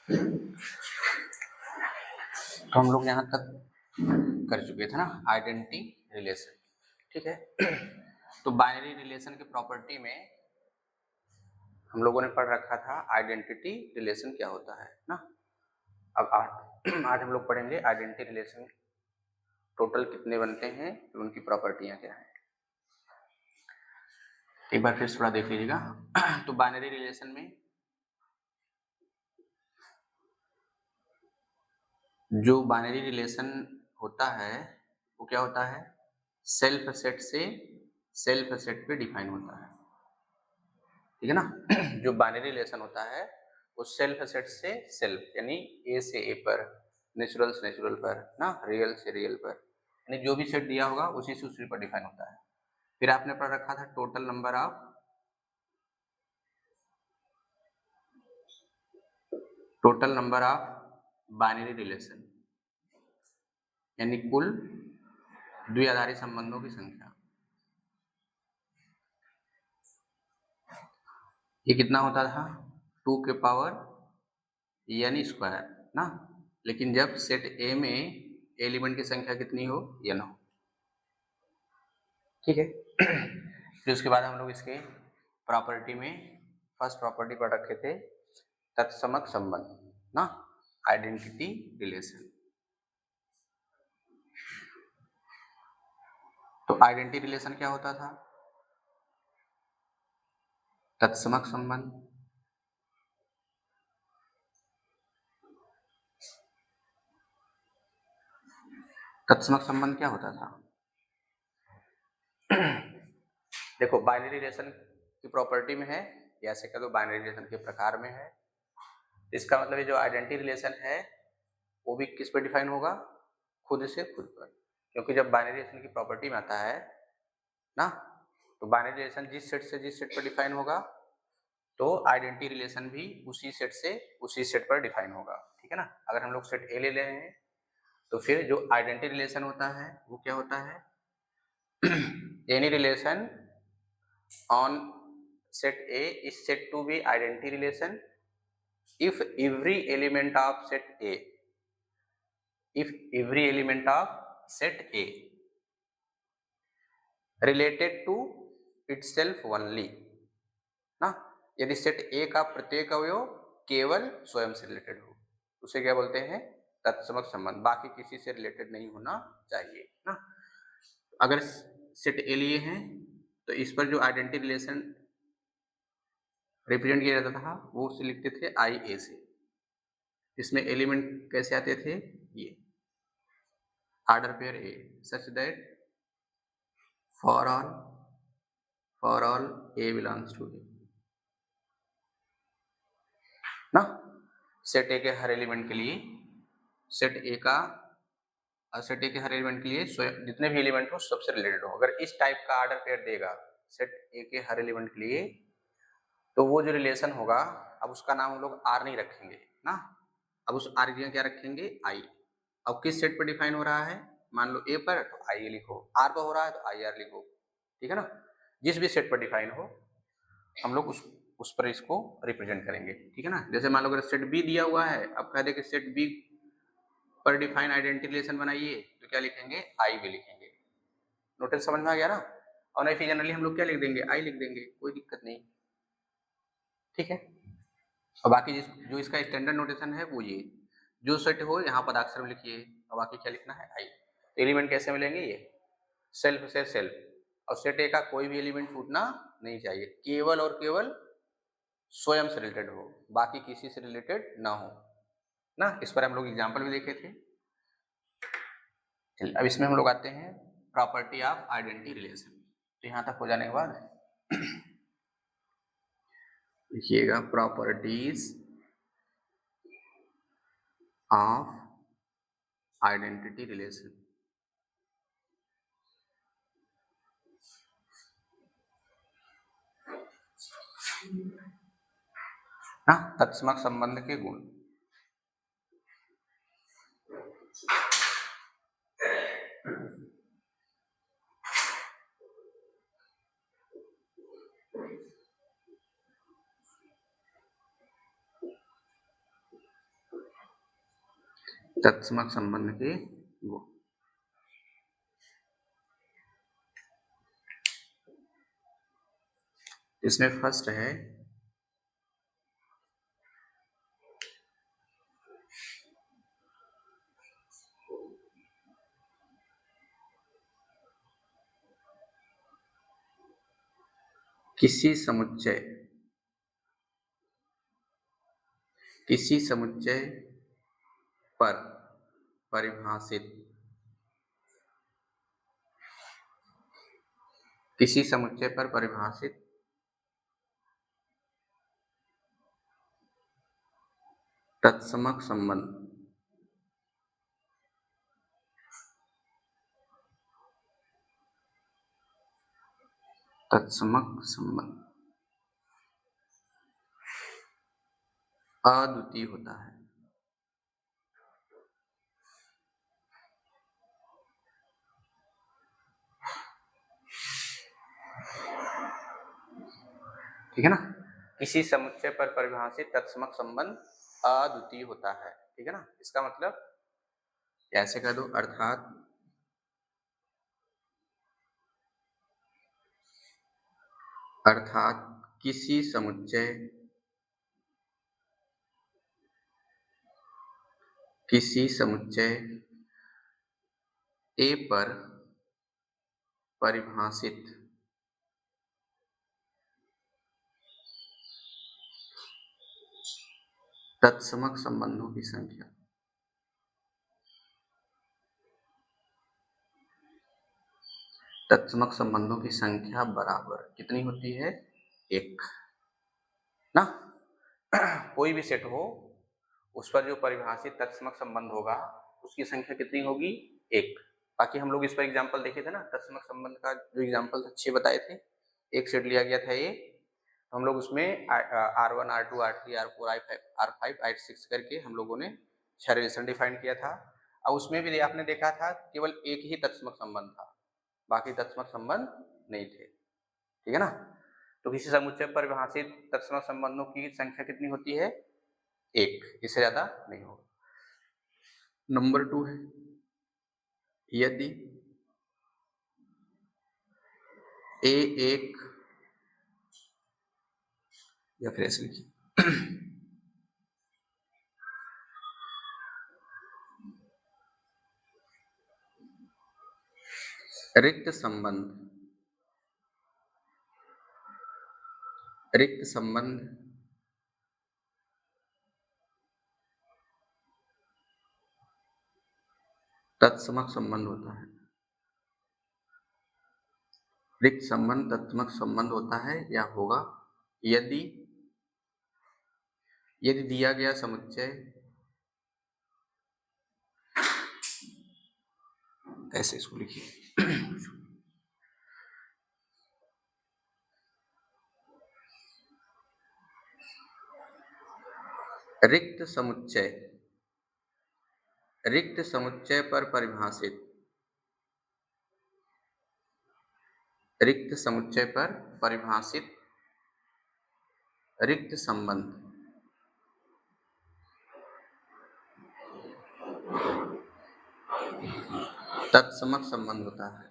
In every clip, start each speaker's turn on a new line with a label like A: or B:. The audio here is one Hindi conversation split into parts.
A: तो हम लोग यहाँ तक कर चुके थे ना आइडेंटिटी रिलेशन, ठीक है। तो बाइनरी रिलेशन की प्रॉपर्टी में हम लोगों ने पढ़ रखा था आइडेंटिटी रिलेशन क्या होता है ना। अब आज हम लोग पढ़ेंगे आइडेंटिटी रिलेशन टोटल कितने बनते हैं, उनकी प्रॉपर्टियां क्या है। एक बार फिर थोड़ा देख लीजिएगा। तो बाइनरी रिलेशन में जो बाइनरी रिलेशन होता है वो क्या होता है, सेल्फ सेट से सेल्फ सेट पे डिफाइन होता है, ठीक है ना। जो बाइनरी रिलेशन होता है वो सेल्फ सेट से सेल्फ यानी ए से ए पर, नेचुरल से नेचुरल पर ना, रियल से रियल पर, यानी जो भी सेट दिया होगा उसी से उसी पर डिफाइन होता है। फिर आपने पढ़ रखा था total number of binary relation यानी कुल द्विआधारी संबंधों की संख्या। ये कितना होता था, 2 के पावर n स्क्वायर ना, लेकिन जब सेट ए में एलिमेंट की संख्या कितनी हो, n हो, ठीक है। फिर उसके बाद हम लोग इसके प्रॉपर्टी में फर्स्ट प्रॉपर्टी पर रखे थे तत्समक संबंध ना, आइडेंटिटी रिलेशन। तो आइडेंटिटी रिलेशन क्या होता था, तत्समक संबंध। तत्समक संबंध क्या होता था, देखो बाइनरी रिलेशन की प्रॉपर्टी में है, या ऐसे कह दो बाइनरी रिलेशन के प्रकार में है। इसका मतलब ये जो आइडेंटिटी रिलेशन है वो भी किस पर डिफाइन होगा, खुद से खुद पर, क्योंकि जब बाइनरी रिलेशन की प्रॉपर्टी में आता है ना, तो बाइनरी रिलेशन जिस सेट से जिस सेट पर डिफाइन होगा तो आइडेंटिटी रिलेशन भी उसी सेट से उसी सेट पर डिफाइन होगा, ठीक है ना। अगर हम लोग सेट ए ले रहे हैं तो फिर जो आइडेंटिटी रिलेशन होता है वो क्या होता है, any relation on set A is said to be identity relation if every element of set A, if every element of set A related to itself only ना, यदि सेट A का प्रत्येक अवयव केवल स्वयं से रिलेटेड हो उसे क्या बोलते हैं, तत्समक संबंध, बाकी किसी से रिलेटेड नहीं होना चाहिए ना। अगर सेट A लिए हैं तो इस पर जो आइडेंटिटी रिलेशन रिप्रेजेंट किया जाता था वो उसे लिखते थे आई ए से। इसमें एलिमेंट कैसे आते थे, ये order pair A such that for all A belongs to A ना। सेट ए के हर एलिमेंट के लिए सेट ए के हर एलिमेंट के लिए जितने भी एलिमेंट हो सबसे रिलेटेड हो। अगर इस टाइप का ऑर्डर पेयर देगा सेट ए के हर एलिमेंट के लिए तो वो जो रिलेशन होगा, अब उसका नाम हम लोग आर नहीं रखेंगे ना, अब उस आर की क्या रखेंगे, आई। अब किस सेट पर डिफाइन हो रहा है, मान लो ए पर तो आई ए लिखो, आर पर हो रहा है तो आई आर लिखो, ठीक है ना। जिस भी सेट पर डिफाइन हो हम लोग उस पर इसको रिप्रेजेंट करेंगे, ठीक है ना। जैसे मान लो अगर सेट बी दिया हुआ है, अब कह दे कि सेट बी पर डिफाइन आइडेंटिटी रिलेशन बनाइए तो क्या लिखेंगे, आई भी लिखेंगे। नोटेशन समझ में आ गया ना। और नहीं फिर जनरली हम लोग क्या लिख देंगे, आई लिख देंगे, कोई दिक्कत नहीं, ठीक है। और बाकी जो इसका स्टैंडर्ड नोटेशन है वो ये, जो सेट हो यहाँ पदाक्षर में लिखिए और बाकी क्या लिखना है, आई। तो एलिमेंट कैसे मिलेंगे, ये सेल्फ से सेल्फ, और सेट ए का कोई भी एलिमेंट छूटना नहीं चाहिए, केवल और केवल स्वयं से रिलेटेड हो, बाकी किसी से रिलेटेड ना हो ना। इस पर हम लोग एग्जाम्पल भी देखे थे। अब इसमें हम लोग आते हैं प्रॉपर्टी ऑफ आइडेंटिटी रिलेशन। तो यहाँ तक हो जाने के बाद लिखिएगा प्रॉपर्टीज ऑफ आइडेंटिटी रिलेशन ना, तत्समक संबंध के गुण। तत्समक संबंध के गुण। इसमें फर्स्ट है किसी समुच्चय पर परिभाषित तत्समक संबंध अद्वितीय होता है। ठीक है ना, किसी समुच्चय पर परिभाषित तत्समक संबंध अद्वितीय होता है। ठीक है ना, इसका मतलब ऐसे कह दो, अर्थात किसी समुच्चय ए पर परिभाषित तत्समक संबंधों की संख्या बराबर कितनी होती है? एक ना। कोई भी सेट हो उस पर जो परिभाषित तत्समक संबंध होगा उसकी संख्या कितनी होगी? एक। बाकी हम लोग इस पर एग्जांपल देखे थे ना, तत्समक संबंध का जो एग्जांपल अच्छे बताए थे। एक सेट लिया गया था ये, हम लोग उसमें R1 R2 R3 R4 R5 R6 करके हम लोगों ने 6 रिलेशन डिफाइन किया था। और उसमें भी आपने देखा था केवल एक ही तत्समक संबंध था, बाकी तत्समक संबंध नहीं थे। ठीक है ना, तो किसी समुच्चय पर परिभाषित तत्समक संबंधों की संख्या कितनी होती है? एक, इससे ज्यादा नहीं होगा। नंबर 2 है, यदि ए एक, या फिर ऐसे लिखिए रिक्त संबंध तत्समक संबंध होता है। रिक्त संबंध तत्समक संबंध होता है या होगा यदि दिया गया समुच्चय ऐसे, इसको लिखिए रिक्त समुच्चय पर परिभाषित रिक्त संबंध तत्समक संबंध होता है।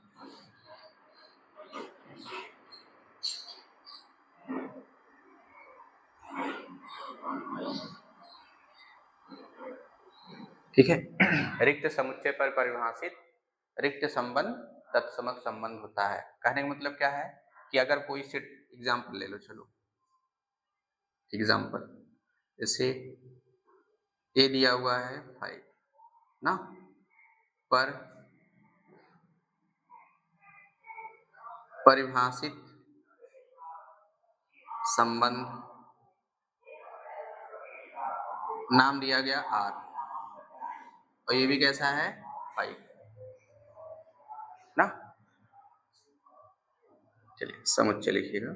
A: ठीक है, रिक्त समुच्चय पर परिभाषित रिक्त संबंध तत्समक संबंध होता है। कहने का मतलब क्या है कि अगर कोई सेट, एग्जाम्पल ले लो, चलो एग्जाम्पल, जैसे ए दिया हुआ है 5 ना, पर परिभाषित संबंध नाम दिया गया R, और ये भी कैसा है? 5 ना। चलिए समुच्चय लिखिएगा,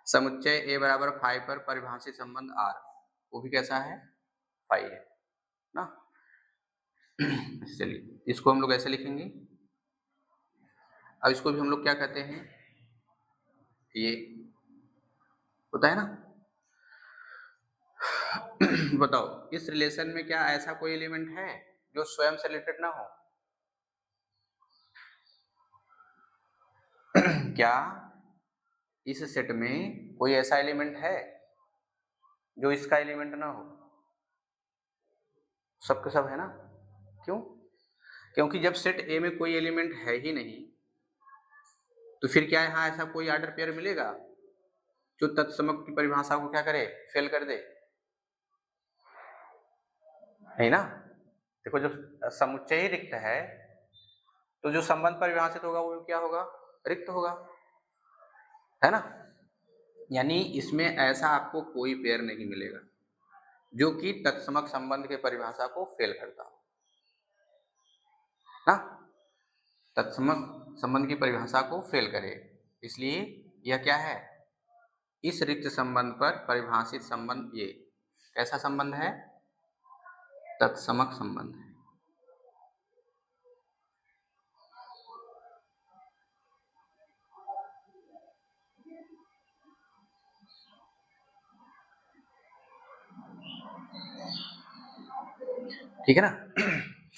A: समुच्चय A बराबर 5 पर परिभाषित संबंध R, वो भी कैसा है? 5 है ना। चलिए इसको हम लोग ऐसे लिखेंगे। अब इसको भी हम लोग क्या कहते हैं? ये होता है ना, बताओ इस रिलेशन में क्या ऐसा कोई एलिमेंट है जो स्वयं से रिलेटेड ना हो? क्या इस सेट में कोई ऐसा एलिमेंट है जो इसका एलिमेंट ना हो? सबके सब है ना? क्यों? क्योंकि जब सेट ए में कोई एलिमेंट है ही नहीं तो फिर क्या यहाँ ऐसा कोई ऑर्डर पेयर मिलेगा जो तत्समक की परिभाषा को क्या करे, फेल कर दे? नहीं ना। देखो जब समुच्चय ही रिक्त है तो जो संबंध परिभाषित होगा वो क्या होगा, रिक्त होगा, है ना। यानी इसमें ऐसा आपको कोई पेयर नहीं मिलेगा जो कि तत्समक संबंध के परिभाषा को फेल करता हो ना, तत्समक संबंध की परिभाषा को फेल करे। इसलिए यह क्या है, इस रिक्त संबंध पर परिभाषित संबंध ये कैसा संबंध है, तत्समक संबंध है। ठीक है ना।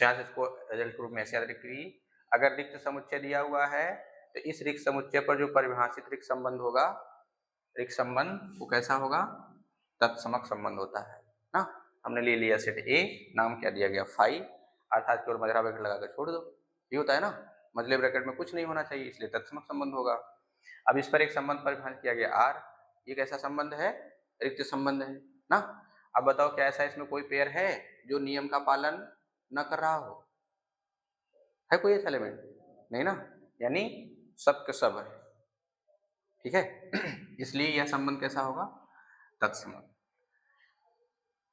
A: यहाँ से इसको रिजल्ट रूप में ऐसे याद रखिए, अगर रिक्त समुच्चय दिया हुआ है तो इस रिक्त समुच्चय पर जो परिभाषित रिक्त संबंध होगा, रिक्त संबंध वो कैसा होगा, तत्समक संबंध होता है ना। हमने ले लिया सेट ए, नाम क्या दिया गया फाई, अर्थात केवल मझला ब्रैकेट लगाकर छोड़ दो, ये होता है ना, मझले ब्रैकेट में कुछ नहीं होना चाहिए इसलिए तत्समक संबंध होगा। अब इस पर एक संबंध परिभाषित किया गया आर, ये कैसा संबंध है, रिक्त संबंध है ना। अब बताओ क्या ऐसा इसमें कोई पेयर है जो नियम का पालन न कर रहा हो, है कोई ऐसा एलिमेंट? नहीं ना, यानी सब के सब है, ठीक है। इसलिए यह संबंध कैसा होगा, तत्समक।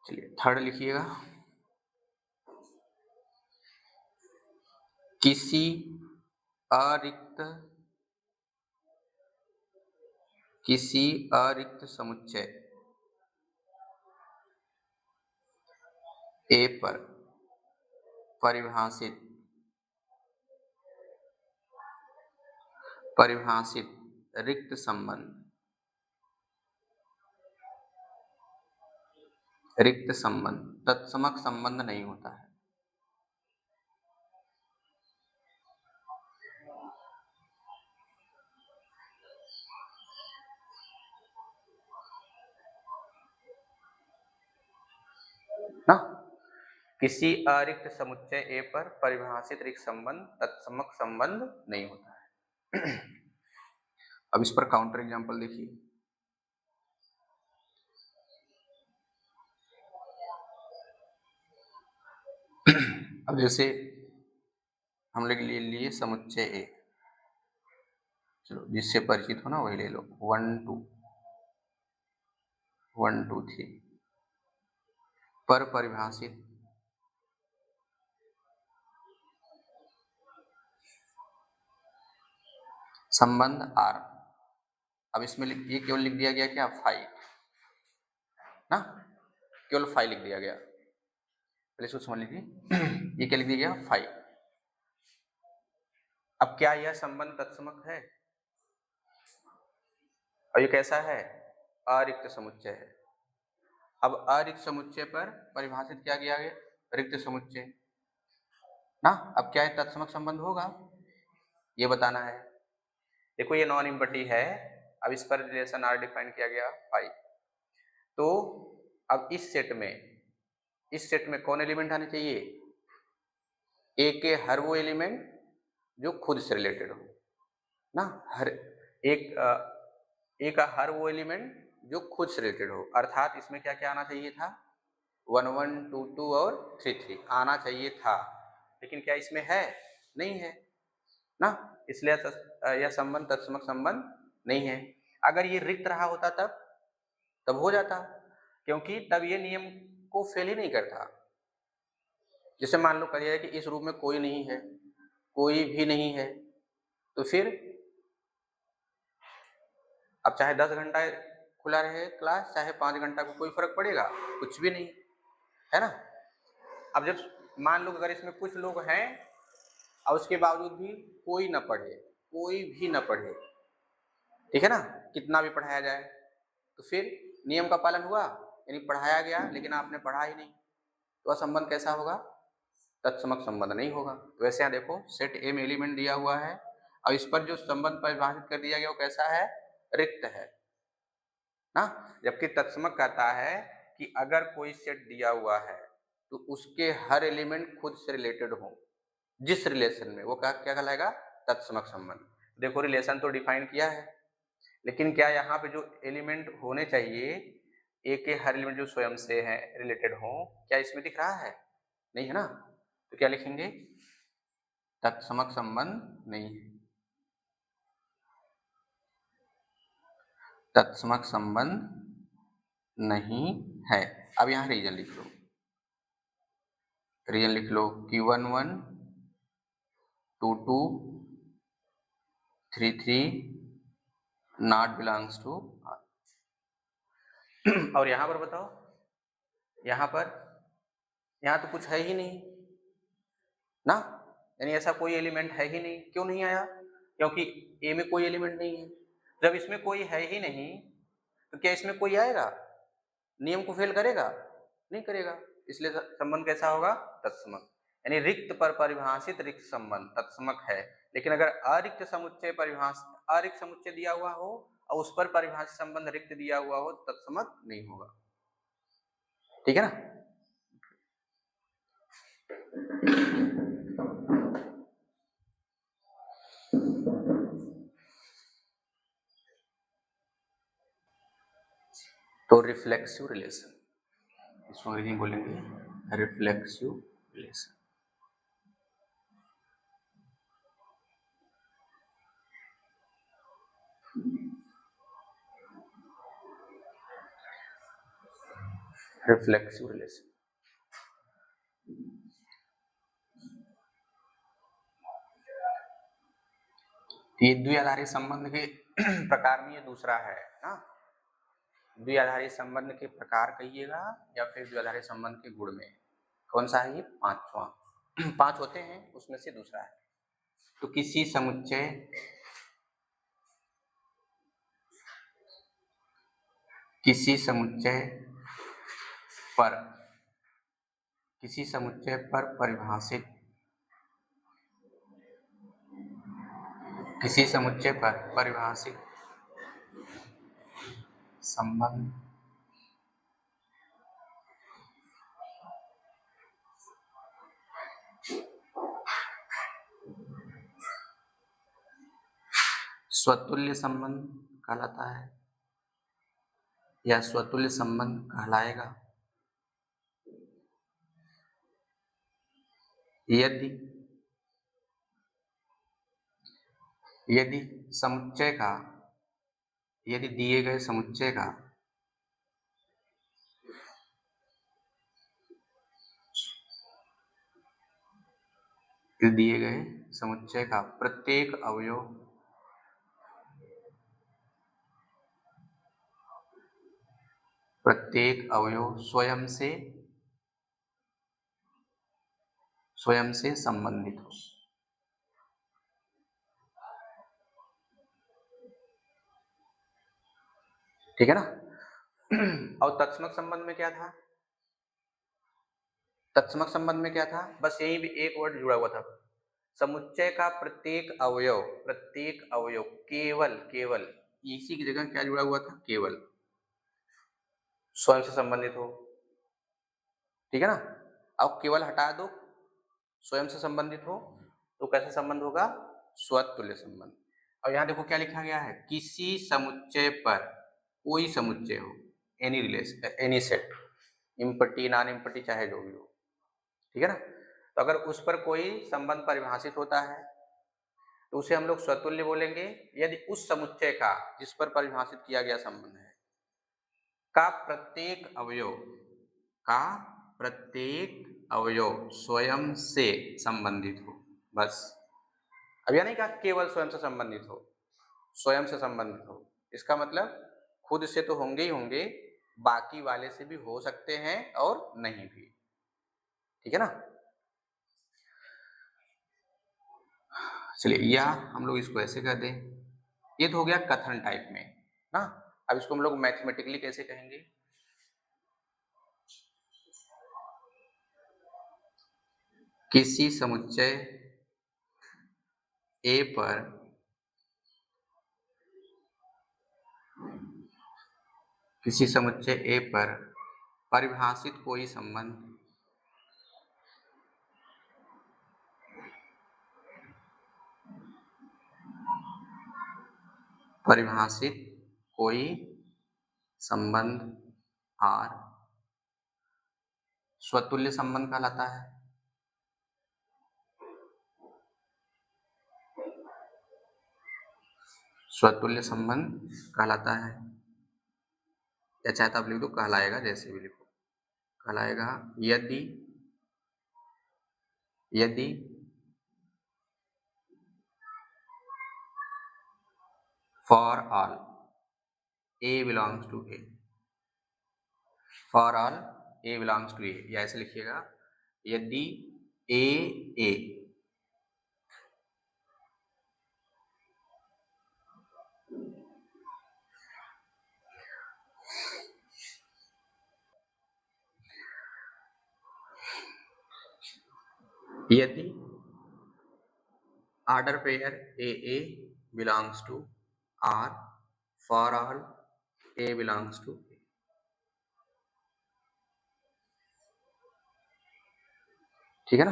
A: चलिए थर्ड लिखिएगा, किसी अरिक्त समुच्चय ए पर परिभाषित रिक्त संबंध तत्समक संबंध नहीं होता है। ना, किसी अरिक्त समुच्चय ए पर परिभाषित रिक्त संबंध तत्समक संबंध नहीं होता है। अब इस पर काउंटर एग्जांपल देखिए, अब जैसे हम लोग ले लिए समुच्चय ए, चलो जिससे परिचित हो ना वही ले लो, 1 2 3 पर परिभाषित संबंध आर। अब इसमें ये केवल लिख दिया गया क्या, फाई ना, केवल फाई लिख दिया गया, पहले इसको समझ लीजिए। ये क्या लिख दिया गया, फाई। अब क्या यह संबंध तत्समक है, और ये कैसा है, अरिक्त समुच्चय है। अब अरिक्त समुच्चय पर परिभाषित क्या किया गया, रिक्त समुच्चय ना। अब क्या है, तत्समक संबंध होगा, ये बताना है। देखो ये नॉन इम्पटी है, अब इस पर रिलेशन आर डिफाइन किया गया फाई। तो अब इस सेट में कौन एलिमेंट आने चाहिए, ए के हर वो एलिमेंट जो खुद से रिलेटेड हो ना, हर एक ए का हर वो एलिमेंट जो खुद से रिलेटेड हो, अर्थात इसमें क्या क्या आना चाहिए था, 1 1 2 2 और 3 3 आना चाहिए था, लेकिन क्या इसमें है, नहीं है ना, इसलिए यह संबंध तत्समक संबंध नहीं है। अगर ये रिक्त रहा होता तब हो जाता, क्योंकि तब ये नियम को फेल ही नहीं करता। जैसे मान लो करिए कि इस रूप में कोई नहीं है, कोई भी नहीं है, तो फिर अब चाहे 10 घंटा खुला रहे क्लास, चाहे 5 घंटा को कोई फर्क पड़ेगा, कुछ भी नहीं, है ना। अब जब मान लो अगर इसमें कुछ लोग हैं और उसके बावजूद भी कोई न पढ़े, कोई भी न पढ़े, ठीक है ना, कितना भी पढ़ाया जाए, तो फिर नियम का पालन हुआ, यानी पढ़ाया गया लेकिन आपने पढ़ा ही नहीं, तो वह संबंध कैसा होगा? तत्समक संबंध नहीं होगा। तो वैसे यहाँ देखो सेट ए में एलिमेंट दिया हुआ है और इस पर जो संबंध परिभाषित कर दिया गया वो कैसा है? रिक्त है ना। जबकि तत्समक कहता है कि अगर कोई सेट दिया हुआ है तो उसके हर एलिमेंट खुद से रिलेटेड हो, जिस रिलेशन में, वो क्या कहलाएगा? तत्समक संबंध। देखो रिलेशन तो डिफाइन किया है, लेकिन क्या यहाँ पे जो एलिमेंट होने चाहिए ए के हर एलिमेंट जो स्वयं से है रिलेटेड हो, क्या इसमें दिख रहा है? नहीं है ना। तो क्या लिखेंगे? तत्समक संबंध नहीं है, तत्समक संबंध नहीं है। अब यहाँ रीजन लिख लो, रीजन लिख लो कि 1 1 2 2 3 3 नॉट बिलोंग्स टू। और यहाँ पर बताओ, यहाँ पर, यहाँ तो कुछ है ही नहीं ना, यानी ऐसा कोई एलिमेंट है ही नहीं। क्यों नहीं आया? क्योंकि ए में कोई एलिमेंट नहीं है। जब इसमें कोई है ही नहीं तो क्या इसमें कोई आएगा? नियम को फेल करेगा? नहीं करेगा। इसलिए संबंध कैसा होगा? तत्समक। यानी रिक्त पर परिभाषित रिक्त संबंध तत्समक है। लेकिन अगर अरिक्त समुच्चय अरिक्त समुच्चय दिया हुआ हो और उस पर परिभाषित संबंध रिक्त दिया हुआ हो तो तत्समक नहीं होगा। ठीक है ना। तो रिफ्लेक्सिव रिलेशन, इसको अंग्रेजी बोलेंगे रिफ्लेक्सिव रिलेशन। रिफ्लेक्सिव रिलेशन ये द्विआधारी संबंध के प्रकार में ये दूसरा है ना। द्विआधारी संबंध के प्रकार कहिएगा या फिर द्विआधारी संबंध के गुण में कौन सा है? ये पांचवा। 5 होते हैं उसमें से दूसरा है। तो किसी समुच्चय पर परिभाषित संबंध स्वतुल्य संबंध कहलाता है या स्वतुल्य संबंध कहलाएगा यदि दिए गए समुच्चय का प्रत्येक अवयव स्वयं से संबंधित हो। ठीक है ना। और तत्समक संबंध में क्या था? तत्समक संबंध में क्या था? बस यही भी एक वर्ड जुड़ा हुआ था, समुच्चय का प्रत्येक अवयव केवल इसी की जगह क्या जुड़ा हुआ था? केवल स्वयं से संबंधित हो। ठीक है ना। अब केवल हटा दो, स्वयं से संबंधित हो, तो कैसा संबंध होगा? स्वतुल्य संबंध। और यहाँ देखो क्या लिखा गया है, किसी समुच्चय पर, कोई समुच्चय हो, any relation, any set, empty non empty चाहे जो भी हो। ठीक है ना। तो अगर उस पर कोई संबंध परिभाषित होता है तो उसे हम लोग स्वतुल्य बोलेंगे। यदि उस समुच्चय का, जिस पर परिभाषित किया गया संबंध है, का प्रत्येक अवयव स्वयं से संबंधित हो। बस। अब यह नहीं कहा केवल स्वयं से संबंधित हो, स्वयं से संबंधित हो। इसका मतलब खुद से तो होंगे ही होंगे, बाकी वाले से भी हो सकते हैं और नहीं भी। ठीक है ना। चलिए, या हम लोग इसको ऐसे कर दें, ये तो हो गया कथन टाइप में ना। अब इसको हम लोग मैथमेटिकली कैसे कहेंगे? किसी समुच्चय ए पर परिभाषित कोई संबंध R स्वतुल्य संबंध कहलाता है। स्वतुल्य संबंध कहलाता है, या चाहे तो आप लिख दो कहलाएगा, जैसे भी लिखो कहलाएगा, यदि for all A belongs to A, for all A belongs to A, या ऐसे लिखिएगा यदि A यदि order pair AA belongs to R for all A belongs to A। ठीक है ना।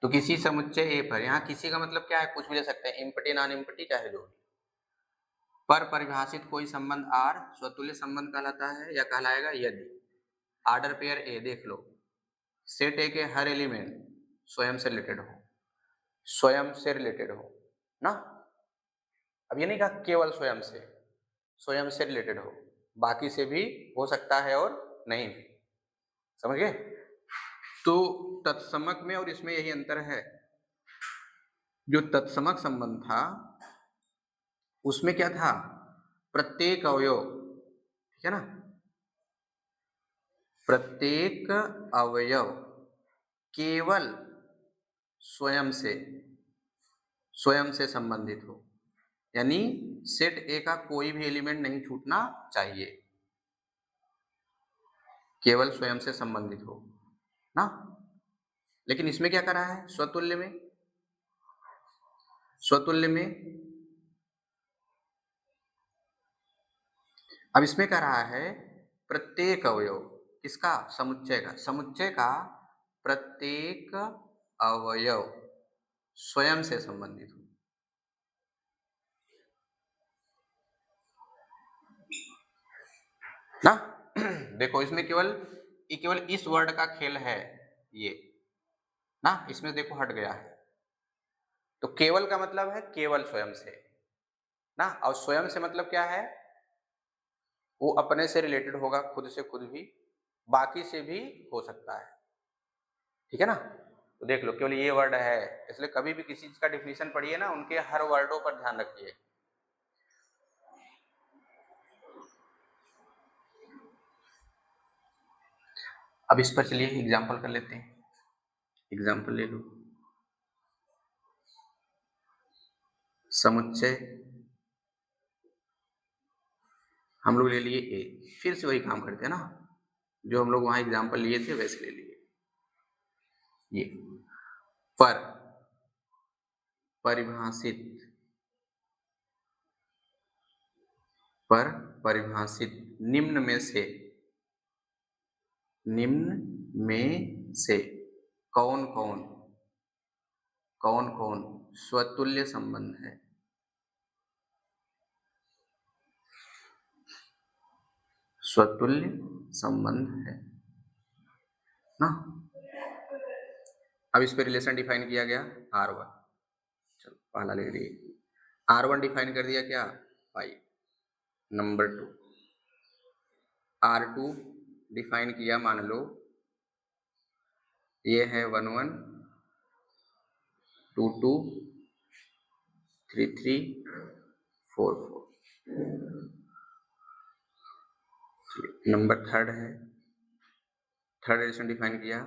A: तो किसी समुच्चय A पर, यहाँ किसी का मतलब क्या है, कुछ भी ले सकते हैं, इम्पटी नॉन इम्पटी चाहे जो, पर परिभाषित कोई संबंध R स्वतुल्य संबंध कहलाता है या कहलाएगा यदि ऑर्डर पेयर A, देख लो, सेट A के हर एलिमेंट स्वयं से रिलेटेड हो ना। अब ये नहीं कहा केवल स्वयं से रिलेटेड हो, बाकी से भी हो सकता है और नहीं भी, समझ गए। तो तत्समक में और इसमें यही अंतर है, जो तत्समक संबंध था उसमें क्या था, प्रत्येक अवयव, ठीक है ना, प्रत्येक अवयव केवल स्वयं से संबंधित हो, यानी सेट ए का कोई भी एलिमेंट नहीं छूटना चाहिए, केवल स्वयं से संबंधित हो ना। लेकिन इसमें क्या करा है, स्वतुल्य में अब इसमें क्या रहा है, प्रत्येक अवयव किसका, समुच्चय का प्रत्येक अवयव स्वयं से संबंधित हो ना। देखो इसमें केवल इस वर्ड का खेल है ये ना, इसमें देखो हट गया है। तो केवल का मतलब है केवल स्वयं से ना, और स्वयं से मतलब क्या है, वो अपने से रिलेटेड होगा, खुद से खुद भी, बाकी से भी हो सकता है, ठीक है ना। तो देख लो केवल ये वर्ड है, इसलिए कभी भी किसी चीज का डिफिनीशन पढ़िए ना, उनके हर वर्डों पर ध्यान रखिए। अब इस पर चलिए एग्जाम्पल कर लेते हैं, एग्जाम्पल ले लो। समुच्चय हम लोग ले लिए ए, फिर से वही काम करते हैं ना, जो हम लोग वहां एग्जाम्पल लिए थे वैसे ले लिए। ये पर परिभाषित निम्न में से कौन कौन स्वतुल्य संबंध है, स्वतुल्य संबंध है ना। अब इस पे रिलेशन डिफाइन किया गया R1, चलो पहला ले लिए, R1 डिफाइन कर दिया क्या, 5। नंबर 2 R2 डिफाइन किया, मान लो ये है 1 1 2 2 3 3 4 4। नंबर थर्ड है, थर्ड रिलेशन डिफाइन किया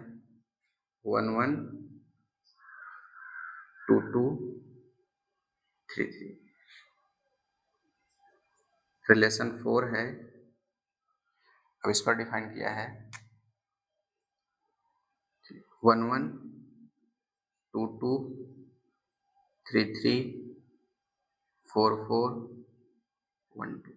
A: 1 1 2 2 3 3। रिलेशन 4 है, अब इस पर डिफाइन किया है 1 1 2 2 3 3 4 4 1 2।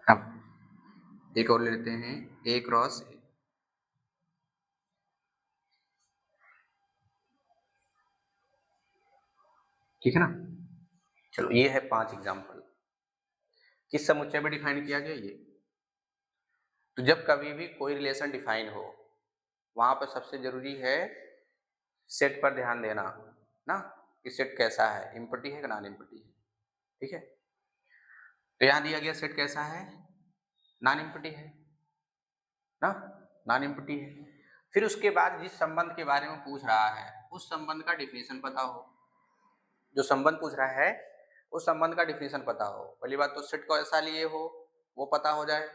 A: अब एक और लेते हैं, A क्रॉस A। ठीक है ना। चलो ये है 5 एग्जाम्पल। किस समुच्चय में डिफाइन किया गया ये। तो जब कभी भी कोई रिलेशन डिफाइन हो, वहां पर सबसे जरूरी है सेट पर ध्यान देना ना, कि सेट कैसा है, इम्पटी है कि नॉन इम्पटी है। ठीक है, तो यहां दिया गया सेट कैसा है, नॉन इम्पटी है ना, नॉन इम्पटी है। फिर उसके बाद जिस संबंध के बारे में पूछ रहा है उस संबंध का डिफिनेशन पता हो। जो संबंध पूछ रहा है उस संबंध का डिफिनेशन पता हो। पहली बात तो सेट को ऐसा लिए हो वो पता हो जाए।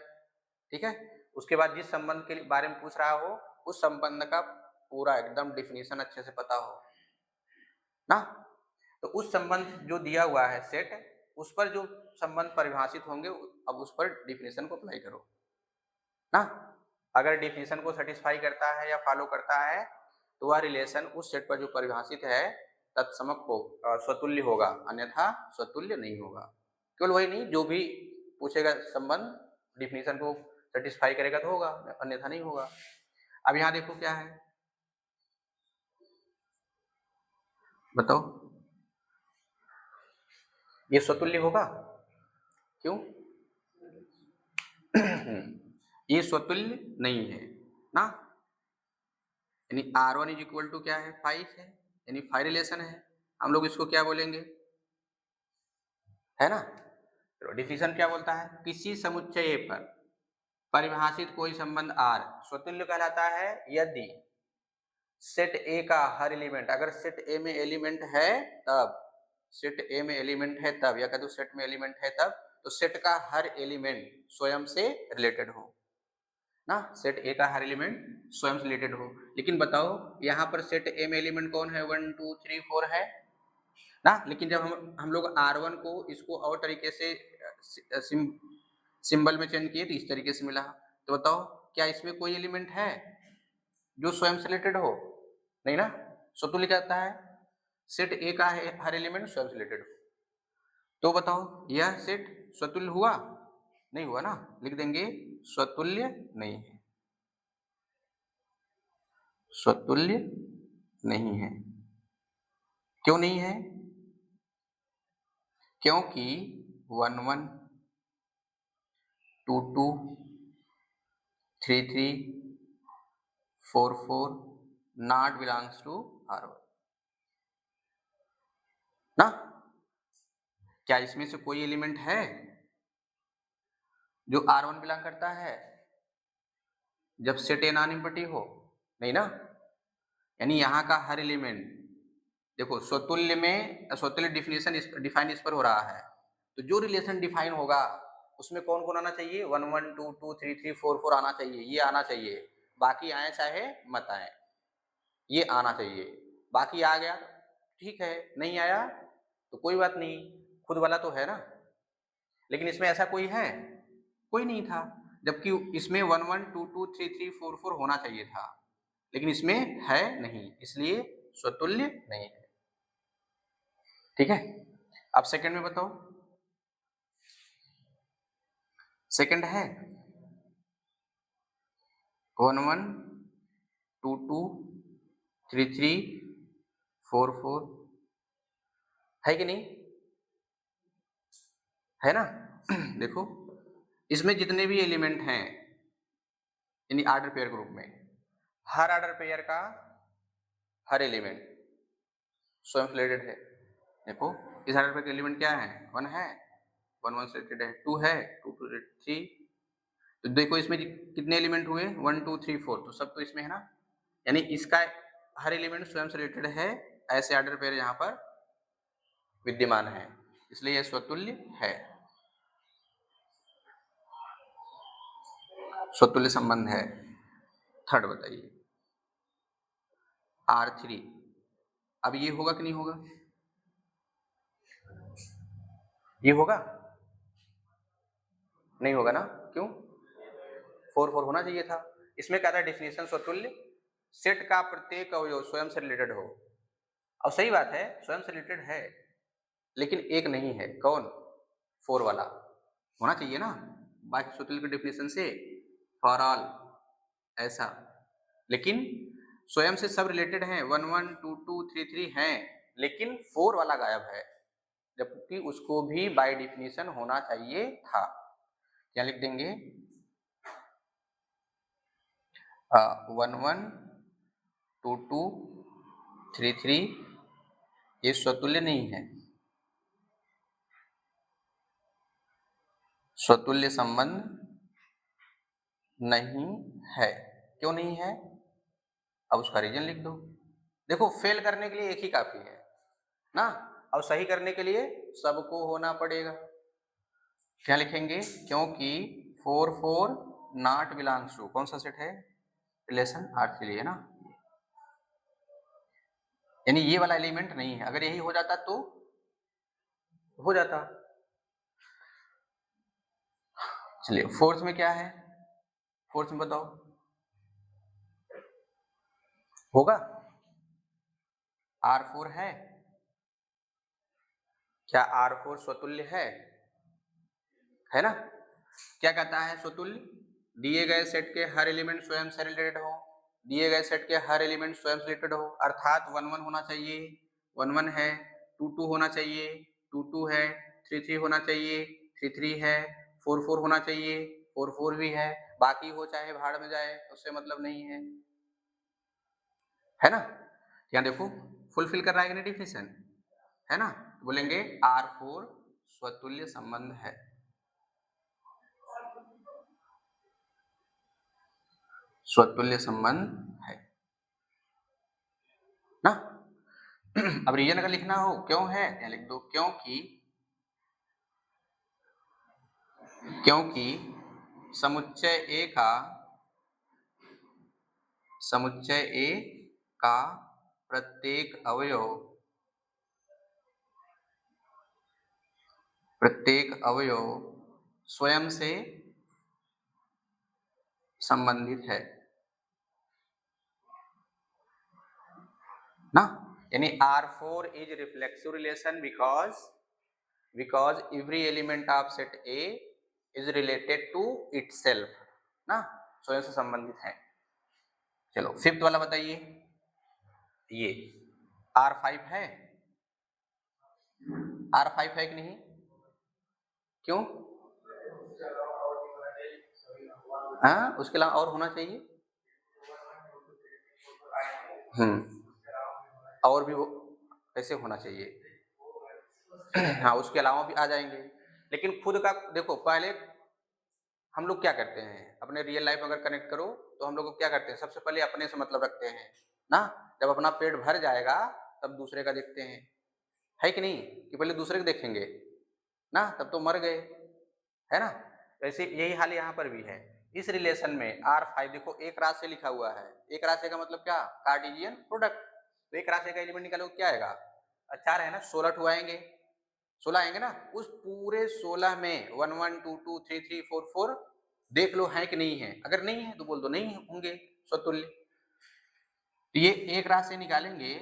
A: ठीक है, उसके बाद जिस संबंध के बारे में पूछ रहा हो उस संबंध का पूरा एकदम डिफिनेशन अच्छे से पता हो ना। तो उस संबंध जो दिया हुआ है सेट, उस पर जो संबंध परिभाषित होंगे अब उस पर डिफिनेशन को अप्लाई करो ना। अगर डिफिनेशन को सेटिस्फाई करता है या फॉलो करता है तो वह रिलेशन उस सेट पर जो परिभाषित है तत्समक हो, स्वतुल्य होगा, अन्यथा स्वतुल्य नहीं होगा। केवल वही नहीं, जो भी पूछेगा संबंध डिफिनेशन को सेटिस्फाई करेगा तो होगा, अन्यथा नहीं होगा। अब यहाँ देखो क्या है, बताओ ये स्वतुल्य होगा क्यों? ये स्वतुल्य नहीं है ना, यानी R1 इज इक्वल टू क्या है, 5 है, यानी 5 रिलेशन है। हम लोग इसको क्या बोलेंगे, है ना। तो डिफिनेशन क्या बोलता है, किसी समुच्चय पर परिभाषित कोई संबंध R स्वतुल्य कहलाता है यदि सेट A का हर एलिमेंट, अगर सेट A में एलिमेंट है तब, सेट A में एलिमेंट है तब, या कह दो सेट में एलिमेंट है तब, तो सेट का हर एलिमेंट स्वयं से रिलेटेड हो ना, सेट ए का हर एलिमेंट स्वयं से रिलेटेड हो। लेकिन बताओ यहाँ पर सेट ए में एलिमेंट कौन है, 1 2 3 4 है ना। लेकिन जब हम लोग R1 को इसको और तरीके से सिंबल में चेंज किए तो इस तरीके से मिला। तो बताओ क्या इसमें कोई एलिमेंट है जो स्वयं से रिलेटेड हो, नहीं ना। स्वतुल्य कहता है सेट ए का है हर एलिमेंट स्वयं से रिलेटेड हो। तो बताओ यह सेट स्वतुल्य हुआ, नहीं हुआ ना, लिख देंगे स्वतुल्य नहीं है, स्वतुल्य नहीं है। क्यों नहीं है, क्योंकि 1 1 2 2 3 3 4 4 नॉट बिलोंग्स टू R1 ना। क्या इसमें से कोई एलिमेंट है जो R1 बिलोंग करता है जब सेट ए नॉन इम्पटी हो, नहीं ना। यानी यहाँ का हर एलिमेंट, देखो स्वतुल्य में स्वतुल्य डिफिनेशन डिफाइन इस पर हो रहा है, तो जो रिलेशन डिफाइन होगा उसमें कौन कौन आना चाहिए, 1 1 2 2 3 3 4 4 आना चाहिए, ये आना चाहिए। बाकी आए चाहे मत आए, ये आना चाहिए। बाकी आ गया ठीक है, नहीं आया तो कोई बात नहीं, खुद वाला तो है ना। लेकिन इसमें ऐसा कोई है, कोई नहीं था, जबकि इसमें 1 1 2 2 3 3 4 4 होना चाहिए था, लेकिन इसमें है नहीं, इसलिए स्वतुल्य नहीं है। ठीक है, अब सेकंड में बताओ, सेकंड है 1 1 2 2 3 3 4 4, है कि नहीं, है ना। देखो इसमें जितने भी एलिमेंट हैं यानी आर्डर पेयर ग्रुप में, हर आर्डर पेयर का हर एलिमेंट स्वयं से रिलेटेड है। देखो इस आर्डर पेयर के एलिमेंट क्या है, 1 है, 1 1 से रिलेटेड है, 2 है, 2 2 से 3। तो देखो इसमें कितने एलिमेंट हुए, 1 2 3 4, तो सब तो इसमें है ना, यानी इसका हर एलिमेंट स्वयं से रिलेटेड है। ऐसे आर्डर पेयर यहाँ पर विद्यमान है, इसलिए यह स्वतुल्य है, स्वतुल्य संबंध है। थर्ड बताइए R3, अब ये होगा कि नहीं होगा, ये होगा? नहीं होगा ना, क्यों? 4 4 होना चाहिए था। इसमें क्या था डेफिनेशन, स्वतुल्य सेट का प्रत्येक अवयव स्वयं से रिलेटेड हो। और सही बात है, स्वयं से रिलेटेड है, लेकिन एक नहीं है, कौन? 4 वाला होना चाहिए ना, बाकी स्वतुल्य के डेफिनेशन से फॉर ऑल ऐसा। लेकिन स्वयं से सब रिलेटेड हैं, 1 1 2 2 3 3 हैं, लेकिन 4 वाला गायब है, जबकि उसको भी बाय डेफिनेशन होना चाहिए था। क्या लिख देंगे? 1 1 2 2 3 3 ये स्वतुल्य नहीं है, स्वतुल्य संबंध नहीं है। क्यों नहीं है? अब उसका रीजन लिख दो। देखो, फेल करने के लिए एक ही काफी है ना, और सही करने के लिए सबको होना पड़ेगा। क्या लिखेंगे? क्योंकि 4 4 नॉट बिलोंग्स टू कौन सा सेट है? रिलेशन R के लिए ना, यानी ये वाला एलिमेंट नहीं है। अगर यही हो जाता तो हो जाता। चलिए फोर्थ में क्या है? फोर्थ में बताओ, होगा? R4 है? क्या R4 स्वतुल्य है ना? क्या कहता है स्वतुल्य? दिए गए सेट के हर एलिमेंट स्वयं से रिलेटेड हो, दिए गए सेट के हर एलिमेंट स्वयं से रिलेटेड हो, अर्थात 1 1 होना चाहिए, 1 1 है, 2 2 होना चाहिए, 2 2 है, 3 3 होना चाहिए, 3 3 है, 4 4 होना चाहिए, 4 4 भी है, बाकी हो चाहे भाड़ में जाए, उससे मतलब नहीं है ना? यहाँ देखो फुलफिल कर रहा है कि नहीं डेफिनेशन, है ना? बोलेंगे R4 स्वतुल्य संबंध है। स्वतुल्य संबंध है ना। अब रीजन अगर लिखना हो क्यों है, यहाँ लिख दो क्योंकि समुच्चय ए का प्रत्येक अवयव स्वयं से संबंधित है ना। यानी R4 is reflexive relation because every element of set A is related to itself ना, स्वयं से संबंधित है। चलो फिफ्थ वाला बताइए, ये R5 है? R5 है कि नहीं? क्यों? हाँ, उसके अलावा और होना चाहिए। और भी वो कैसे होना चाहिए? हाँ, उसके अलावा भी आ जाएंगे, लेकिन खुद का देखो, पहले हम लोग क्या करते हैं अपने रियल लाइफ अगर कनेक्ट करो तो हम लोग क्या करते हैं, सबसे पहले अपने से मतलब रखते हैं ना। जब अपना पेट भर जाएगा तब दूसरे का देखते हैं, है कि नहीं? कि पहले दूसरे को देखेंगे ना, तब तो मर गए, है ना? वैसे यही हाल यहाँ पर भी है। इस रिलेशन में R5 देखो एक राशि लिखा हुआ है, एक राशि का मतलब क्या? Cartesian product. तो एक राशि का एलिमेंट निकालो क्या आएगा? 4 है ना, 16 टू आएंगे, 16 आएंगे ना। उस पूरे 16 में 1 1 2 2 3 3 4 4 देख लो है कि नहीं है, अगर नहीं है तो बोल दो नहीं होंगे स्वतुल्य। तो ये एक राशि निकालेंगे,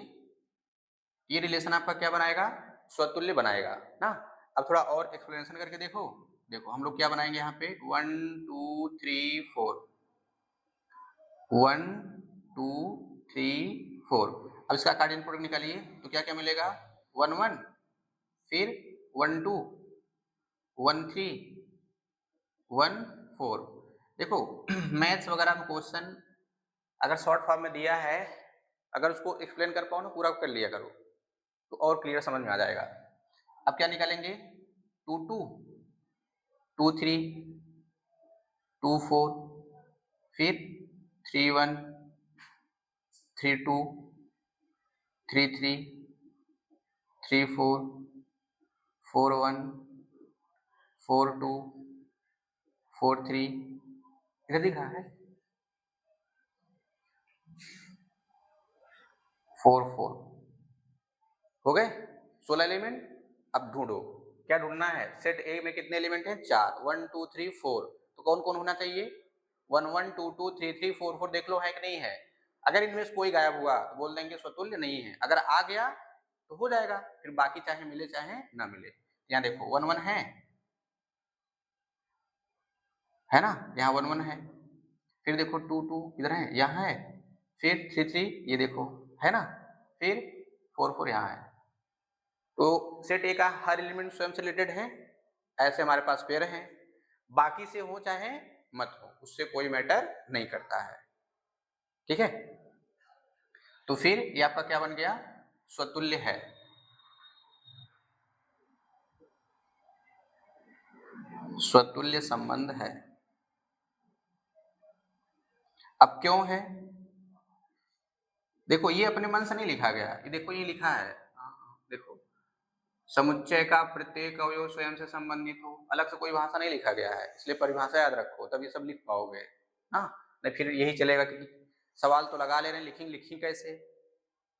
A: ये रिलेशन आपका क्या बनाएगा? स्वतुल्य बनाएगा ना। अब थोड़ा और एक्सप्लेनेशन करके देखो। देखो हम लोग क्या बनाएंगे यहाँ पे 1 2 3 4 1 2 3 4। अब इसका कार्डियन प्रोडक्ट निकालिए तो क्या क्या मिलेगा? 1 1 फिर 1 2 1 3 1 4। देखो मैथ्स वगैरह में क्वेश्चन अगर शॉर्ट फॉर्म में दिया है, अगर उसको एक्सप्लेन कर पाओ ना, पूरा कर लिया करो तो और क्लियर समझ में आ जाएगा। अब क्या निकालेंगे? 2 2 2 3 2 4 फिर 3 1 3 2 3 3 3 4 4 1 4 2 4 3। इधर दिख रहा है 4 4 हो गए 16 एलिमेंट। अब ढूंढो क्या ढूंढना है, सेट ए में कितने एलिमेंट हैं, 4, 1 2 3 4, तो कौन कौन होना चाहिए, 1 1 2 2 3 3 4 4, देख लो है कि नहीं है। अगर इनमें से कोई गायब हुआ तो बोल देंगे स्वतुल्य नहीं है, अगर आ गया तो हो जाएगा, फिर बाकी चाहे मिले चाहे ना मिले। यहाँ देखो 1 1 है ना, यहाँ 1 1 है, फिर देखो 2 2 इधर है, यहाँ है, फिर 3 3 ये देखो है ना, फिर 4 4 यहाँ है। तो सेट ए का हर एलिमेंट स्वयं से रिलेटेड है, ऐसे हमारे पास पेयर हैं, बाकी से हो चाहे मत हो, उससे कोई मैटर नहीं करता है, ठीक है। तो फिर ये आपका क्या बन गया, स्वतुल्य है। स्वतुल्य संबंध है। अब क्यों है, देखो ये अपने मन से नहीं लिखा गया, ये देखो ये लिखा है, देखो समुच्चय का प्रत्येक अवयव स्वयं से संबंधित हो, अलग से कोई भाषा नहीं लिखा गया है, इसलिए परिभाषा याद रखो तब ये सब लिख पाओगे। हाँ, नहीं फिर यही चलेगा कि सवाल तो लगा ले रहे हैं, लिखेंगे लिखी कैसे,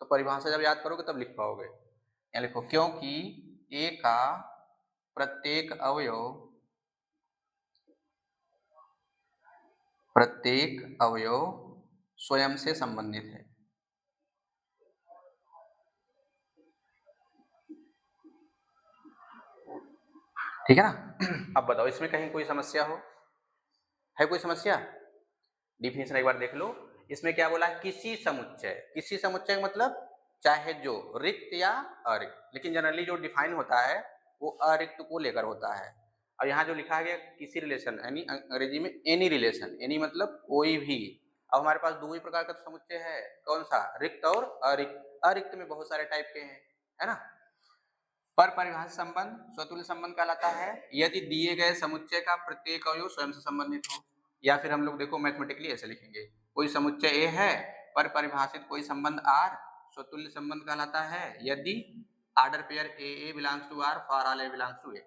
A: तो परिभाषा जब याद करोगे तब लिख पाओगे। यहाँ लिखो क्योंकि ए का प्रत्येक अवयव स्वयं से संबंधित है। ठीक है ना। अब बताओ इसमें कहीं कोई समस्या हो, है कोई समस्या, डिफिनेशन एक बार देख लो। इसमें क्या बोला है, किसी समुच्चय का मतलब चाहे जो रिक्त या अरिक्त, लेकिन जनरली जो डिफाइन होता है वो अरिक्त को लेकर होता है। और यहाँ जो लिखा गया किसी रिलेशन, यानी अंग्रेजी में एनी रिलेशन, एनी मतलब कोई भी। अब हमारे पास दो ही प्रकार का समुच्चय है, कौन सा, रिक्त और अरिक्त। अरिक्त में बहुत सारे टाइप के हैं, है ना। पर परिभाषित संबंध स्वतुल्य संबंध कहलाता है यदि दिए गए समुच्चय का प्रत्येक अवयव स्वयं से संबंधित हो। या फिर हम लोग देखो मैथमेटिकली ऐसे लिखेंगे, कोई समुच्चय ए है पर परिभाषित कोई संबंध आर स्वतुल्य संबंध कहलाता है यदि order pair A belongs to R for all A belongs to A.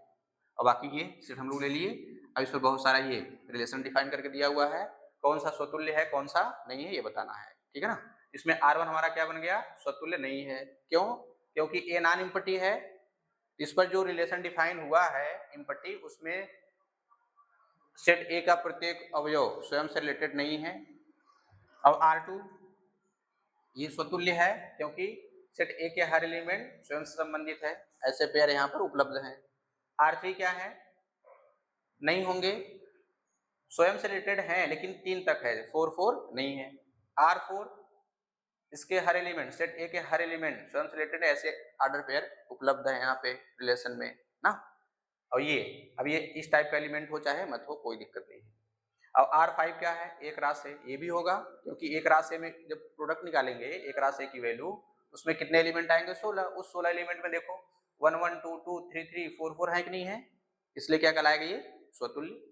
A: और बाकी ये सिर्फ हम लोग ले लिए। अब इसमें बहुत सारा ये रिलेशन डिफाइन करके दिया हुआ है, कौन सा स्वतुल्य है कौन सा नहीं है ये बताना है, ठीक है ना। इसमें R1 हमारा क्या बन गया, स्वतुल्य नहीं है। क्यों, क्योंकि ए नॉन इम्पटी है। इस पर जो रिलेशन डिफाइन हुआ है इम्पटी, उसमें सेट ए का प्रत्येक अवयव स्वयं से रिलेटेड नहीं है। अब R2 ये स्वतुल्य है क्योंकि सेट ए के हर एलिमेंट स्वयं से संबंधित है, ऐसे पेयर यहाँ पर उपलब्ध हैं। R3 क्या है, नहीं होंगे, स्वयं से रिलेटेड हैं लेकिन 3 तक है, 4 4 नहीं है। R4 इसके हर एलिमेंट, सेट ए के हर एलिमेंट स्वयं से रिलेटेड है, ऐसे ऑर्डर पेयर उपलब्ध है यहाँ पे रिलेशन में ना। और ये अब ये इस टाइप का एलिमेंट हो चाहे मत हो कोई दिक्कत नहीं है। अब R5 क्या है, एक राशि, ये भी होगा क्योंकि एक राशि में जब प्रोडक्ट निकालेंगे एक राशि की वैल्यू, उसमें कितने एलिमेंट आएंगे, 16। उस 16 एलिमेंट में देखो 1 1 2 2 3 3 4 4 है कि नहीं है, इसलिए क्या कहलाएगा ये स्वतुल्य